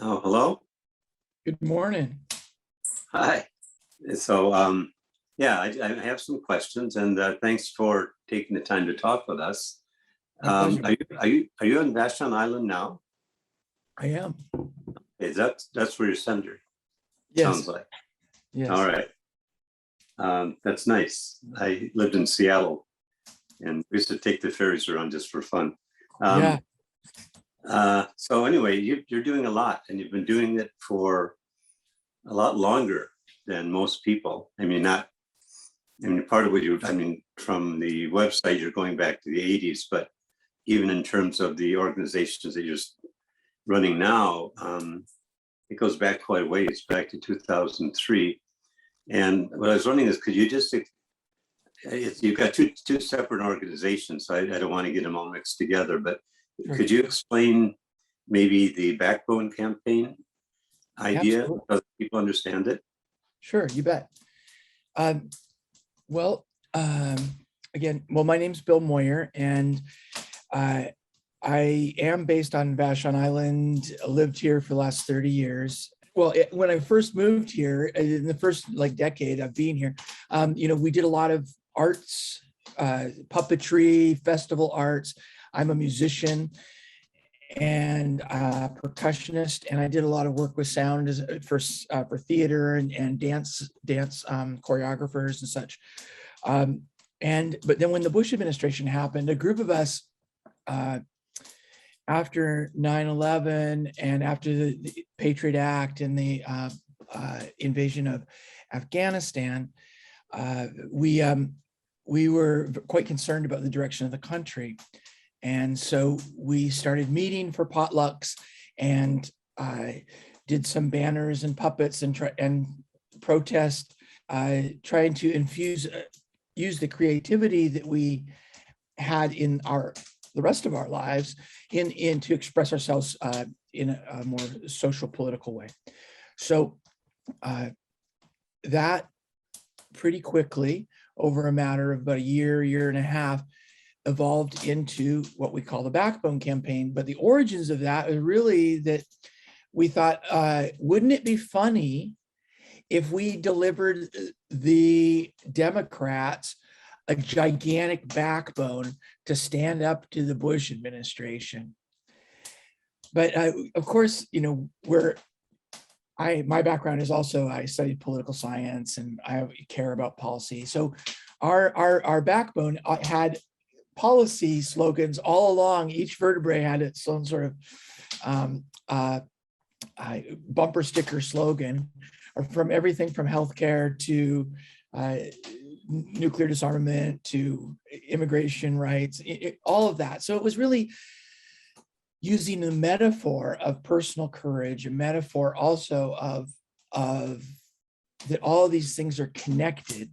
Oh, hello. Good morning. Hi. So, yeah, I have some questions, and thanks for taking the time to talk with us. My pleasure. Are you on Vashon Island now? I am. That's where you're centered. Sounds Yes. like. All Yes. right. That's nice. I lived in Seattle, and we used to take the ferries around just for fun. Yeah. Um, so anyway, you're doing a lot, and you've been doing it for a lot longer than most people. I mean, not. I mean, part of what from the website, you're going back to the 80s, but even in terms of the organizations that you're running now, it goes back quite a ways, back to 2003. And what I was wondering is, could you just, you've got two separate organizations, so I don't want to get them all mixed together, but Sure. could you explain maybe the Backbone campaign idea Absolutely. so that people understand it? Sure. You bet. Um, well, um, again, my name's Bill Moyer, and I am based on Vashon Island. I lived here for the last 30 years. Well, when I first moved here, in the first decade of being here, we did a lot of arts, puppetry, festival arts. I'm a musician and percussionist, and I did a lot of work with sound for theater and dance choreographers and such. But then when the Bush administration happened, a group of us, after 9/11 and after the Patriot Act and the invasion of Afghanistan, we were quite concerned about the direction of the country. And so we started meeting for potlucks and did some banners and puppets and protest, trying to use the creativity that we had in the rest of our lives in to express ourselves in a more social political way. So that pretty quickly, over a matter of about a year and a half, evolved into what we call the Backbone campaign. But the origins of that is really that we thought, wouldn't it be funny if we delivered the Democrats a gigantic backbone to stand up to the Bush administration? But of course, my background is also, I studied political science and I care about policy. So our backbone had policy slogans all along. Each vertebrae had its own sort of bumper sticker slogan, or from everything from healthcare to nuclear disarmament to immigration rights, all of that. So it was really using the metaphor of personal courage, a metaphor also of that all of these things are connected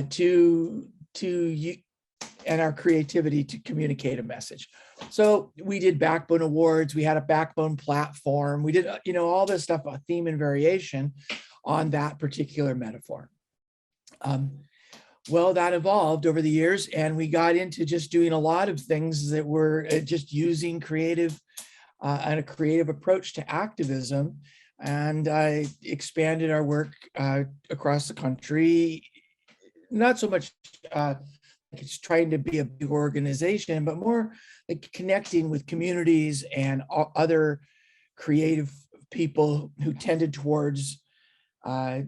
to you and our creativity to communicate a message. So we did Backbone Awards. We had a Backbone platform. We did, all this stuff, a theme and variation on that particular metaphor. Well, that evolved over the years, and we got into just doing a lot of things that were just using creative and a creative approach to activism. And I expanded our work across the country, not so much it's trying to be a big organization, but more like connecting with communities and other creative people who tended towards a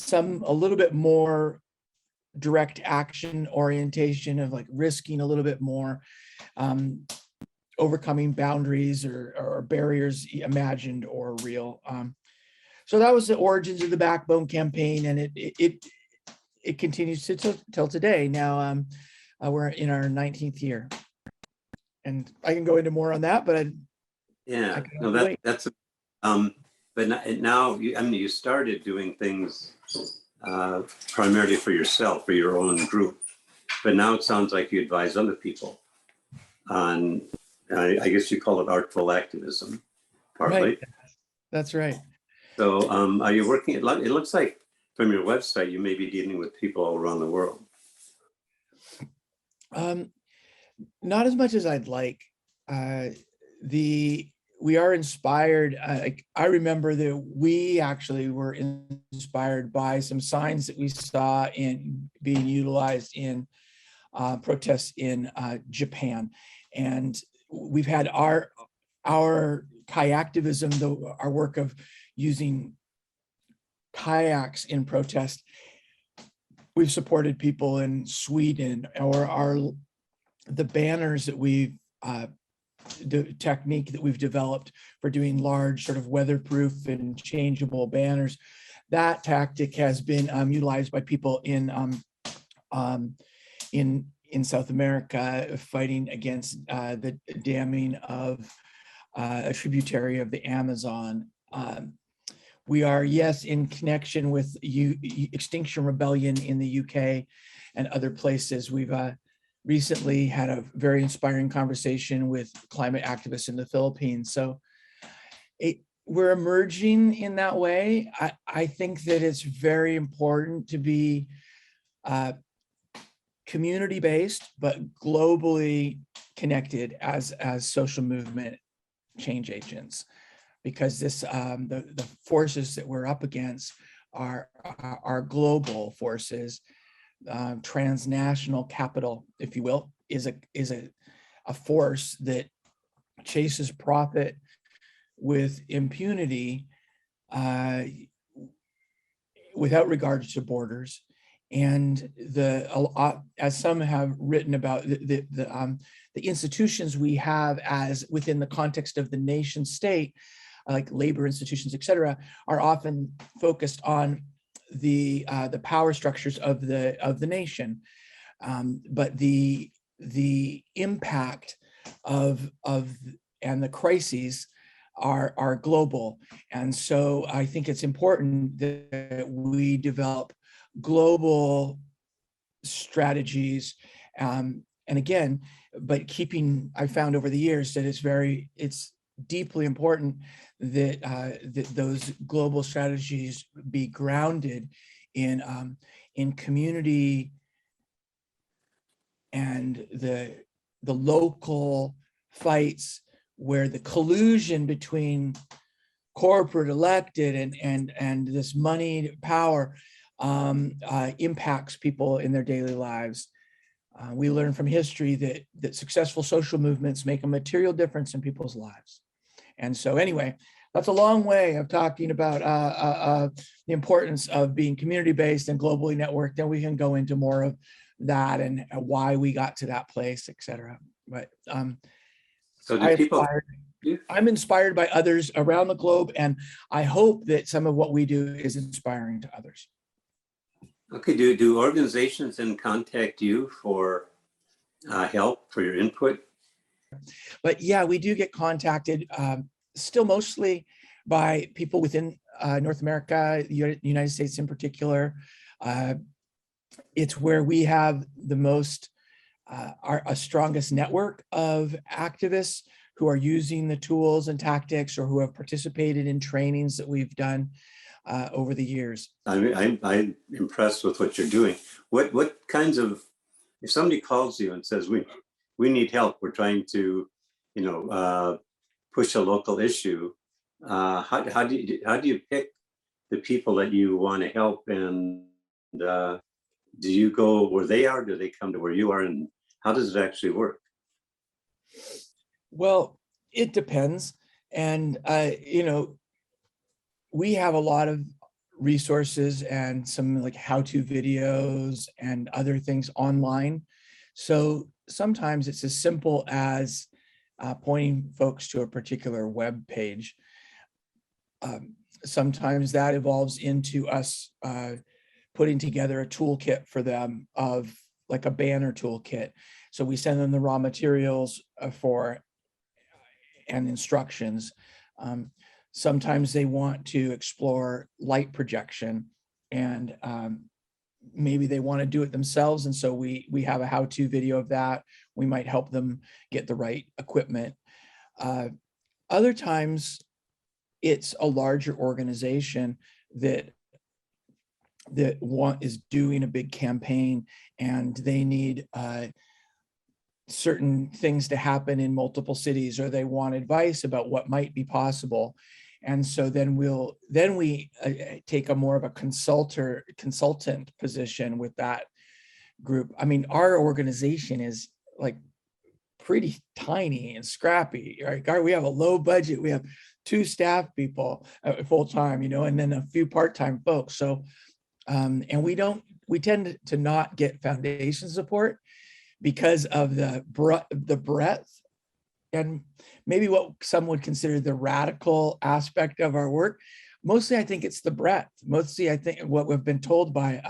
little bit more direct action orientation of risking a little bit more, overcoming boundaries or barriers imagined or real. So that was the origins of the Backbone campaign, and it continues till today. Now we're in our 19th year, and I can go into more on that, but Yeah, no, that's but now you started doing things primarily for yourself, for your own group, but now it sounds like you advise other people on, I guess you call it artful activism, partly. Right. That's right. So are you working, it looks like from your website, you may be dealing with people all around the world. Not as much as I'd like. we are inspired. I remember that we actually were inspired by some signs that we saw in being utilized in protests in Japan. And we've had our activism, our work of using kayaks in protest. We've supported people in Sweden, or the banners that we've the technique that we've developed for doing large sort of weatherproof and changeable banners. That tactic has been utilized by people in South America, fighting against the damming of a tributary of the Amazon. We are, yes, in connection with Extinction Rebellion in the UK and other places. We've recently had a very inspiring conversation with climate activists in the Philippines. So we're emerging in that way. I think that it's very important to be community-based, but globally connected as social movement change agents, because the forces that we're up against are global forces. Transnational capital, if you will, is a force that chases profit with impunity, without regard to borders. And as some have written about, the institutions we have as within the context of the nation state, like labor institutions, et cetera, are often focused on the power structures of the nation, but the impact of and the crises are global. And so I think it's important that we develop global strategies, and again, but I found over the years that it's deeply important that that those global strategies be grounded in community and the local fights, where the collusion between corporate, elected, and this moneyed power impacts people in their daily lives. We learn from history that successful social movements make a material difference in people's lives. And so anyway, that's a long way of talking about the importance of being community-based and globally networked. Then we can go into more of that and why we got to that place, et cetera. But so do people, I'm inspired by others around the globe, and I hope that some of what we do is inspiring to others. Okay, do organizations then contact you for help, for your input? But yeah, we do get contacted, still mostly by people within North America, the United States in particular. It's where we have the most, our strongest network of activists who are using the tools and tactics, or who have participated in trainings that we've done over the years. I'm impressed with what you're doing. What kinds of, if somebody calls you and says, we need help, we're trying to, push a local issue, how do you pick the people that you want to help? And do you go where they are? Do they come to where you are? And how does it actually work? Well, it depends. And, we have a lot of resources and some like how-to videos and other things online. So sometimes it's as simple as pointing folks to a particular web page. Sometimes that evolves into us putting together a toolkit for them, of like a banner toolkit. So we send them the raw materials and instructions. Sometimes they want to explore light projection, and maybe they want to do it themselves. And so we have a how-to video of that. We might help them get the right equipment. Other times it's a larger organization that is doing a big campaign, and they need certain things to happen in multiple cities, or they want advice about what might be possible. And so then we take a more of a consultant position with that group. I mean, our organization is like pretty tiny and scrappy, right? We have a low budget. We have 2 staff people full time, and then a few part-time folks. So, and we tend to not get foundation support because of the breadth and maybe what some would consider the radical aspect of our work. Mostly, I think it's the breadth. Mostly, I think what we've been told by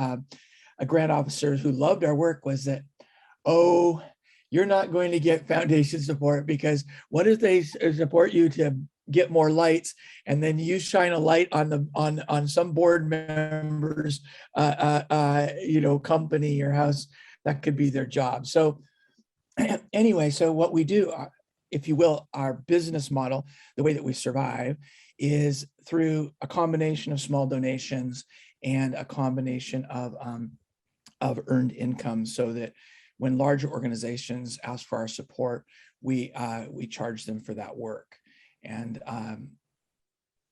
a grant officer who loved our work was that, oh, you're not going to get foundation support, because what if they support you to get more lights, and then you shine a light on some board members, company or house, that could be their job. So anyway, so what we do, if you will, our business model, the way that we survive, is through a combination of small donations and a combination of earned income, so that when larger organizations ask for our support, we charge them for that work. And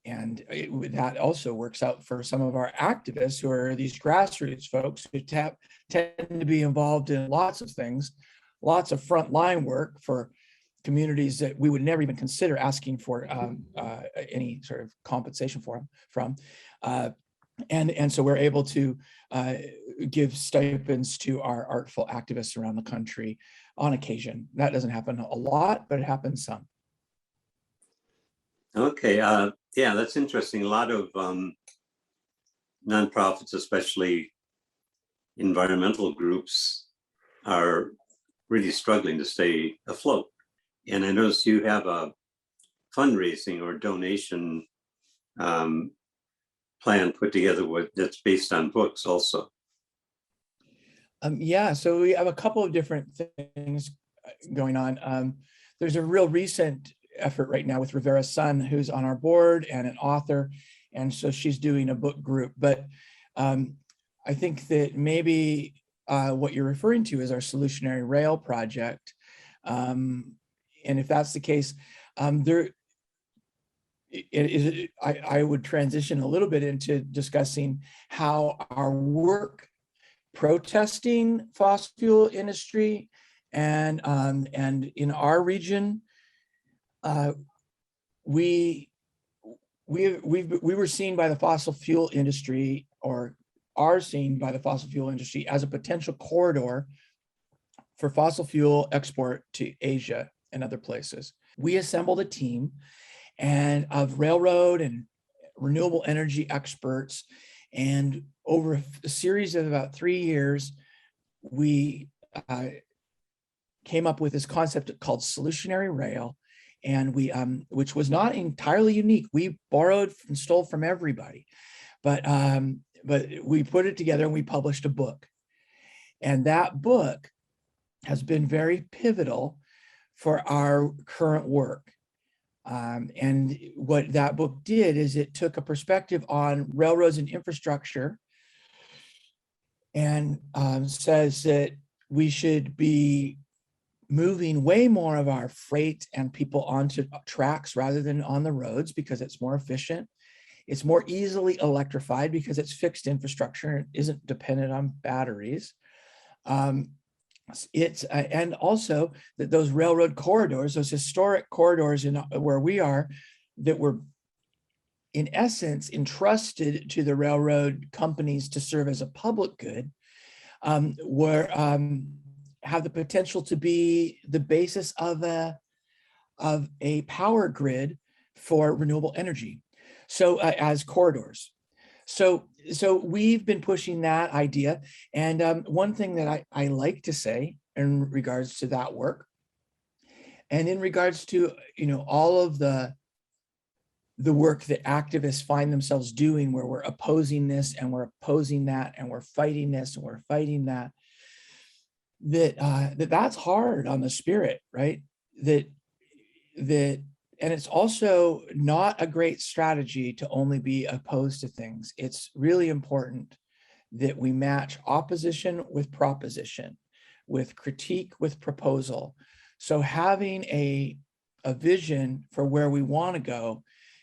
that also works out for some of our activists, who are these grassroots folks who tend to be involved in lots of things, lots of frontline work for communities that we would never even consider asking for any sort of compensation from. And so we're able to give stipends to our artful activists around the country on occasion. That doesn't happen a lot, but it happens some. Okay, yeah, that's interesting. A lot of nonprofits, especially environmental groups, are really struggling to stay afloat. And I noticed you have a fundraising or donation plan put together that's based on books also. Yeah, so we have a couple of different things going on. There's a real recent effort right now with Rivera's son, who's on our board and an author. And so she's doing a book group. But I think that maybe what you're referring to is our solutionary rail project. And if that's the case, I would transition a little bit into discussing how our work protesting fossil fuel industry and in our region, we were seen by the fossil fuel industry, or are seen by the fossil fuel industry, as a potential corridor for fossil fuel export to Asia and other places. We assembled a team of railroad and renewable energy experts, and over a series of about 3 years, we came up with this concept called solutionary rail, and which was not entirely unique. We borrowed and stole from everybody, but we put it together and we published a book, and that book has been very pivotal for our current work. And what that book did is it took a perspective on railroads and infrastructure, and says that we should be moving way more of our freight and people onto tracks rather than on the roads, because it's more efficient. It's more easily electrified because it's fixed infrastructure and isn't dependent on batteries. And also that those railroad corridors, those historic corridors where we are, that were in essence entrusted to the railroad companies to serve as a public good, have the potential to be the basis of a power grid for renewable energy. So as corridors. So we've been pushing that idea. And one thing that I like to say in regards to that work, and in regards to, all of the work that activists find themselves doing, where we're opposing this and we're opposing that and we're fighting this and we're fighting that, that's hard on the spirit, right? And it's also not a great strategy to only be opposed to things. It's really important that we match opposition with proposition, with critique, with proposal. So having a vision for where we want to go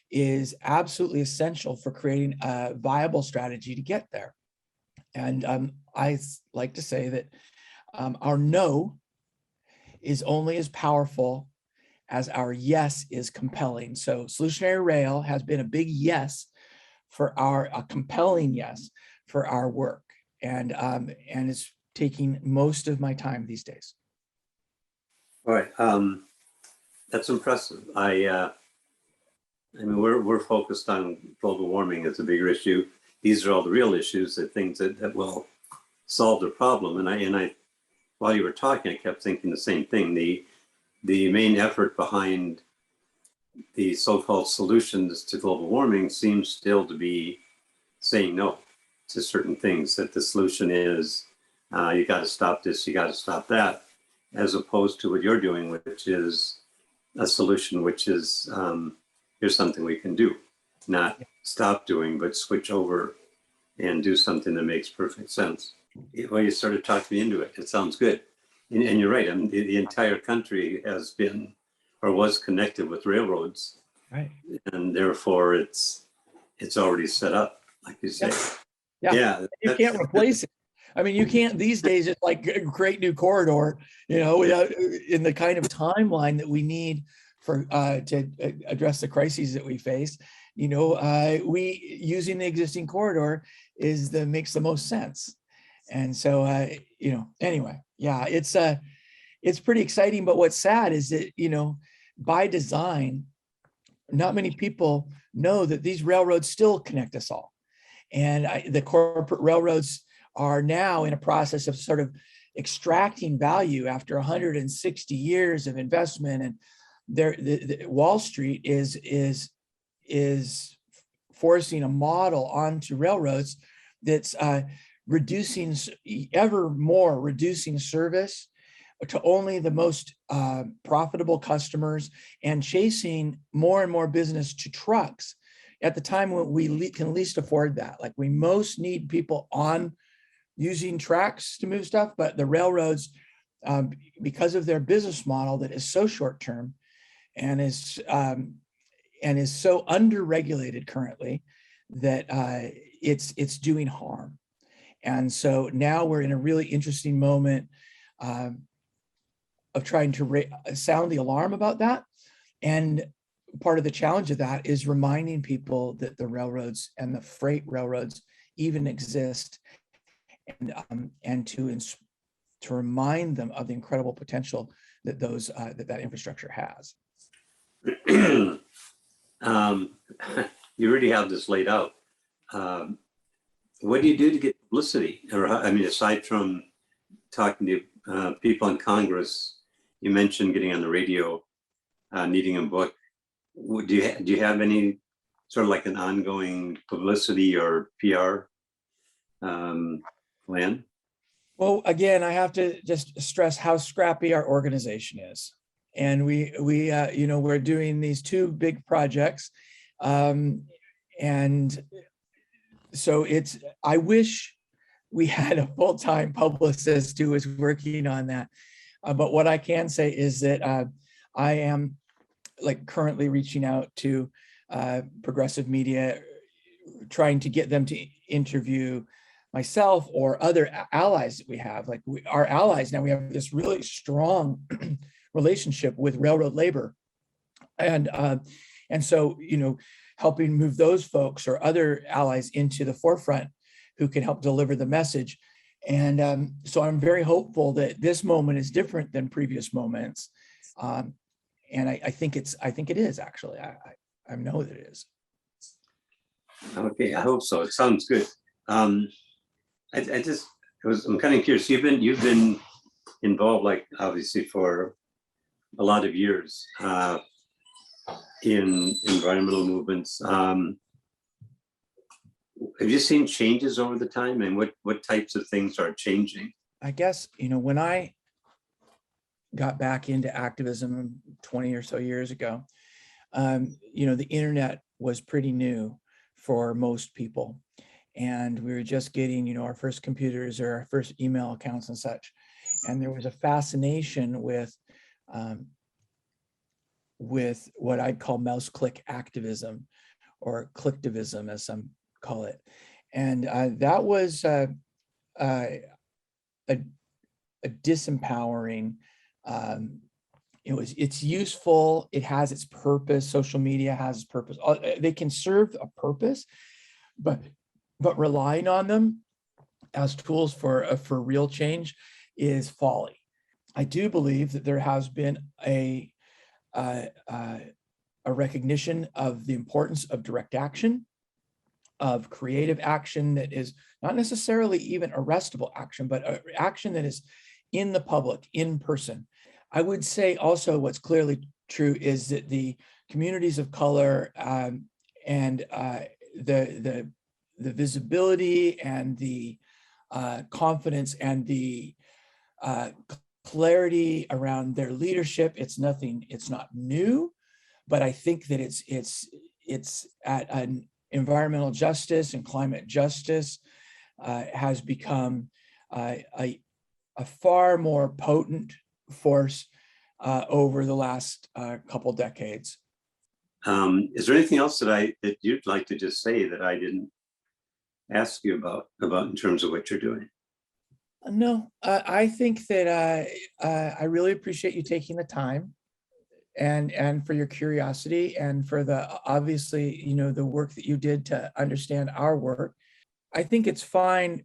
is absolutely essential for creating a viable strategy to get there. And I like to say that our no is only as powerful as our yes is compelling. So Solutionary Rail has been a big yes for a compelling yes for our work. And it's taking most of my time these days. All right, that's impressive. I mean, we're focused on global warming as a bigger issue. These are all the real issues, the things that will solve the problem. And I, while you were talking, I kept thinking the same thing. The main effort behind the so-called solutions to global warming seems still to be saying no to certain things, that the solution is you got to stop this, you got to stop that, as opposed to what you're doing, which is a solution, which is here's something we can do, not stop doing, but switch over and do something that makes perfect sense. Well, you started talking me into it. It sounds good. And you're right. I mean, the entire country has been or was connected with railroads. Right. And therefore it's already set up, like you say. Yeah. You can't replace it. I mean, you can't these days just like create new corridor, without in the kind of timeline that we need for to address the crises that we face. We using the existing corridor makes the most sense. And so, anyway, yeah, it's pretty exciting. But what's sad is that, by design, not many people know that these railroads still connect us all. And the corporate railroads are now in a process of sort of extracting value after 160 years of investment. And the Wall Street is forcing a model onto railroads that's reducing service to only the most profitable customers and chasing more and more business to trucks at the time when we can least afford that. Like, we most need people on using tracks to move stuff, but the railroads, because of their business model that is so short term and is so under-regulated currently, that it's doing harm. And so now we're in a really interesting moment of trying to sound the alarm about that. And part of the challenge of that is reminding people that the railroads and the freight railroads even exist, and to remind them of the incredible potential that that infrastructure has. You really have this laid out. What do you do to get publicity? Or, I mean, aside from talking to people in Congress, you mentioned getting on the radio, needing a book. Do you have any sort of like an ongoing publicity or PR plan? Well, again, I have to just stress how scrappy our organization is. And we're doing these two big projects. And so I wish we had a full-time publicist who was working on that. But what I can say is that I am currently reaching out to progressive media, trying to get them to interview myself or other allies that we have. Our allies now, we have this really strong relationship with railroad labor, and so helping move those folks or other allies into the forefront who can help deliver the message. And so I'm very hopeful that this moment is different than previous moments, and I think it is actually. I know that it is. Okay, I hope so. It sounds good. I'm kind of curious. You've been involved, obviously, for a lot of years in environmental movements. Have you seen changes over the time, and what types of things are changing? I guess, when I got back into activism 20 or so years ago, the internet was pretty new for most people. And we were just getting, our first computers or our first email accounts and such. And there was a fascination with what I'd call mouse click activism, or clicktivism, as some call it. And that was a disempowering. It's useful. It has its purpose. Social media has its purpose. They can serve a purpose, but relying on them as tools for real change is folly. I do believe that there has been a recognition of the importance of direct action, of creative action that is not necessarily even arrestable action, but action that is in the public, in person. I would say also what's clearly true is that the communities of color and the visibility and the confidence and the clarity around their leadership, it's not new, but I think that it's at an environmental justice and climate justice has become a far more potent force over the last couple decades. Is there anything else that you'd like to just say that I didn't ask you about in terms of what you're doing? No, I think that I really appreciate you taking the time and for your curiosity and for obviously, the work that you did to understand our work. I think it's fine.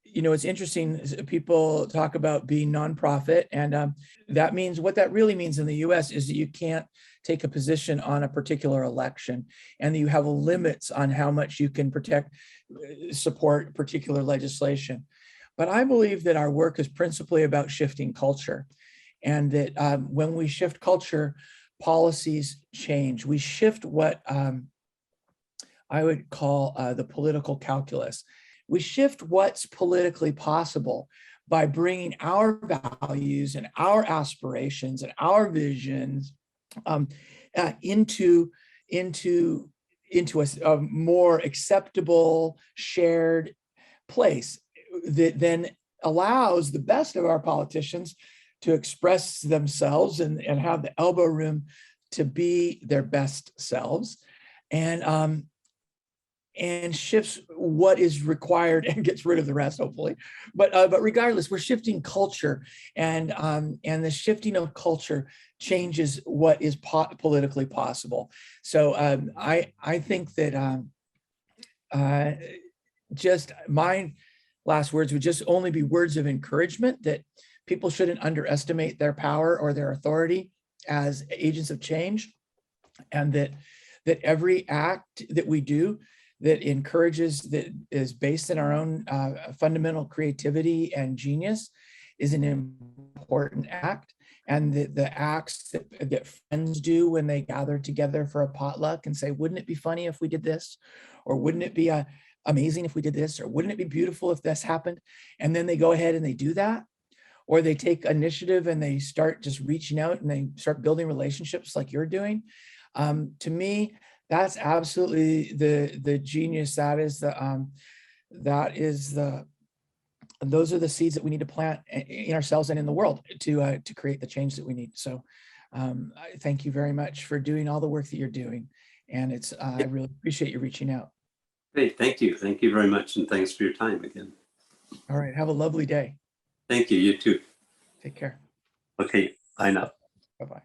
It's interesting. People talk about being nonprofit, and that means what that really means in the US is that you can't take a position on a particular election, and that you have limits on how much you can support particular legislation. But I believe that our work is principally about shifting culture, and that when we shift culture, policies change. We shift what I would call the political calculus. We shift what's politically possible by bringing our values and our aspirations and our visions into a more acceptable, shared place that then allows the best of our politicians to express themselves and have the elbow room to be their best selves, and shifts what is required and gets rid of the rest, hopefully. But regardless, we're shifting culture, and the shifting of culture changes what is politically possible. So I think that just my last words would just only be words of encouragement that people shouldn't underestimate their power or their authority as agents of change, and that every act that we do that encourages, that is based in our own fundamental creativity and genius, is an important act. And the acts that friends do when they gather together for a potluck and say, wouldn't it be funny if we did this? Or wouldn't it be amazing if we did this? Or wouldn't it be beautiful if this happened? And then they go ahead and they do that. Or they take initiative and they start just reaching out and they start building relationships like you're doing. To me, that's absolutely the genius. Those are the seeds that we need to plant in ourselves and in the world to create the change that we need. So I thank you very much for doing all the work that you're doing. And I really appreciate you reaching out. Great, thank you. Thank you very much. And thanks for your time again. All right, have a lovely day. Thank you, you too. Take care. Okay, bye now. Bye-bye.